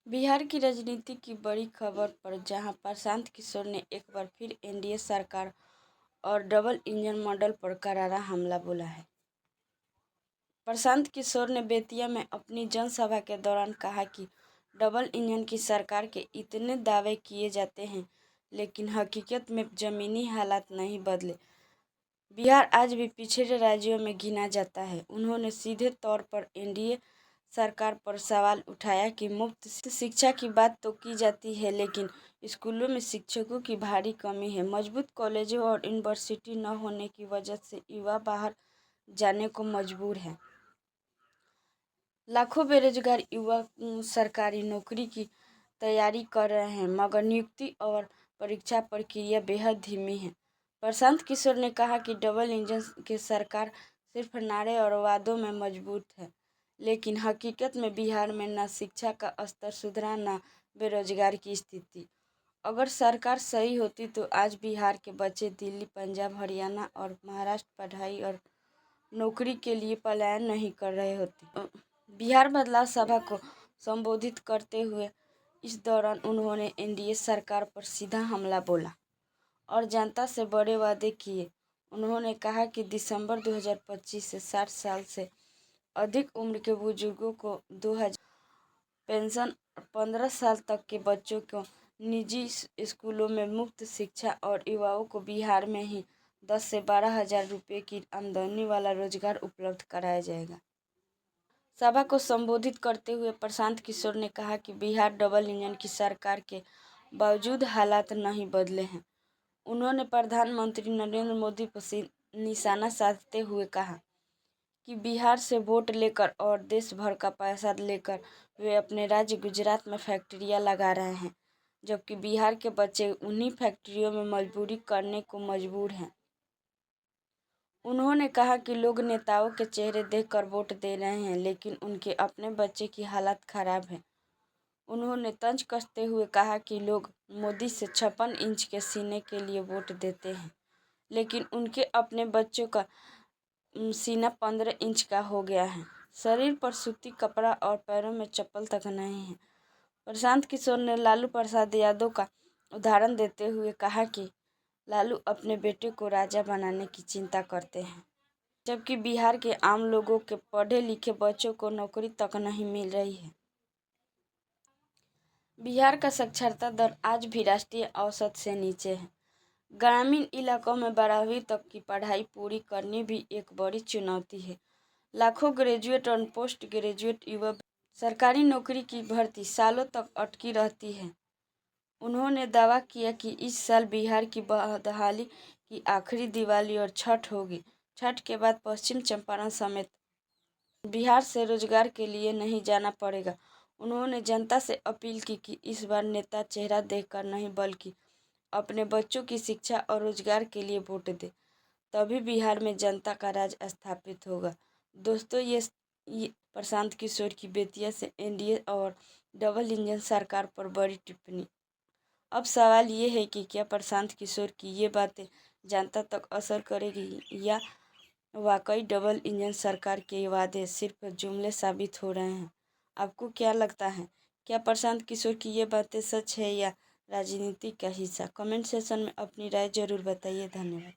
बिहार की राजनीति की बड़ी खबर पर जहां प्रशांत किशोर ने एक बार फिर एनडीए सरकार और डबल इंजन मॉडल पर करारा हमला बोला है। प्रशांत किशोर ने बेतिया में अपनी जनसभा के दौरान कहा कि डबल इंजन की सरकार के इतने दावे किए जाते हैं, लेकिन हकीकत में जमीनी हालात नहीं बदले। बिहार आज भी पिछड़े राज्यों में गिना जाता है। उन्होंने सीधे तौर पर एनडीए सरकार पर सवाल उठाया कि मुफ्त शिक्षा की बात तो की जाती है, लेकिन स्कूलों में शिक्षकों की भारी कमी है। मजबूत कॉलेजों और यूनिवर्सिटी न होने की वजह से युवा बाहर जाने को मजबूर हैं। लाखों बेरोजगार युवा सरकारी नौकरी की तैयारी कर रहे हैं, मगर नियुक्ति और परीक्षा प्रक्रिया बेहद धीमी है। प्रशांत किशोर ने कहा कि डबल इंजन की सरकार सिर्फ नारे और वादों में मजबूत है, लेकिन हकीकत में बिहार में न शिक्षा का स्तर सुधरा, न बेरोजगार की स्थिति। अगर सरकार सही होती तो आज बिहार के बच्चे दिल्ली, पंजाब, हरियाणा और महाराष्ट्र पढ़ाई और नौकरी के लिए पलायन नहीं कर रहे होते। बिहार बदलाव सभा को संबोधित करते हुए इस दौरान उन्होंने एनडीए सरकार पर सीधा हमला बोला और जनता से बड़े वादे किए। उन्होंने कहा कि दिसंबर 2025 से 60 साल से अधिक उम्र के बुजुर्गों को 2000 पेंशन, 15 साल तक के बच्चों को निजी स्कूलों में मुफ्त शिक्षा और युवाओं को बिहार में ही 10 से 12 हजार रुपये की आमदनी वाला रोजगार उपलब्ध कराया जाएगा। सभा को संबोधित करते हुए प्रशांत किशोर ने कहा कि बिहार डबल इंजन की सरकार के बावजूद हालात नहीं बदले हैं। उन्होंने प्रधानमंत्री नरेंद्र मोदी पर निशाना साधते हुए कहा कि बिहार से वोट लेकर और देश भर का पैसा लेकर वे अपने राज्य गुजरात में फैक्ट्रियां लगा रहे हैं, जबकि बिहार के बच्चे उन्हीं फैक्ट्रियों में मजदूरी करने को मजबूर हैं। उन्होंने कहा कि लोग नेताओं के चेहरे देखकर वोट दे रहे हैं, लेकिन उनके अपने बच्चे की हालत खराब है। उन्होंने तंज कसते हुए कहा कि लोग मोदी से 56 इंच के सीने के लिए वोट देते हैं, लेकिन उनके अपने बच्चों का सीना 15 इंच का हो गया है। शरीर पर सूती कपड़ा और पैरों में चप्पल तक नहीं है। प्रशांत किशोर ने लालू प्रसाद यादव का उदाहरण देते हुए कहा कि लालू अपने बेटे को राजा बनाने की चिंता करते हैं, जबकि बिहार के आम लोगों के पढ़े लिखे बच्चों को नौकरी तक नहीं मिल रही है। बिहार का साक्षरता दर आज भी राष्ट्रीय औसत से नीचे है। ग्रामीण इलाकों में 12वीं तक की पढ़ाई पूरी करनी भी एक बड़ी चुनौती है। लाखों ग्रेजुएट और पोस्ट ग्रेजुएट युवा सरकारी नौकरी की भर्ती सालों तक अटकी रहती है। उन्होंने दावा किया कि इस साल बिहार की बहाली की आखिरी दिवाली और छठ होगी। छठ के बाद पश्चिम चंपारण समेत बिहार से रोजगार के लिए नहीं जाना पड़ेगा। उन्होंने जनता से अपील की कि इस बार नेता चेहरा देखकर नहीं, बल्कि अपने बच्चों की शिक्षा और रोजगार के लिए वोट दे, तभी बिहार में जनता का राज स्थापित होगा। दोस्तों, ये प्रशांत किशोर की बेतिया से एनडीए और डबल इंजन सरकार पर बड़ी टिप्पणी। अब सवाल ये है कि क्या प्रशांत किशोर की ये बातें जनता तक असर करेगी, या वाकई डबल इंजन सरकार के वादे सिर्फ जुमले साबित हो रहे हैं। आपको क्या लगता है, क्या प्रशांत किशोर की ये बातें सच है या राजनीति का हिस्सा? कमेंट सेक्शन में अपनी राय जरूर बताइए। धन्यवाद।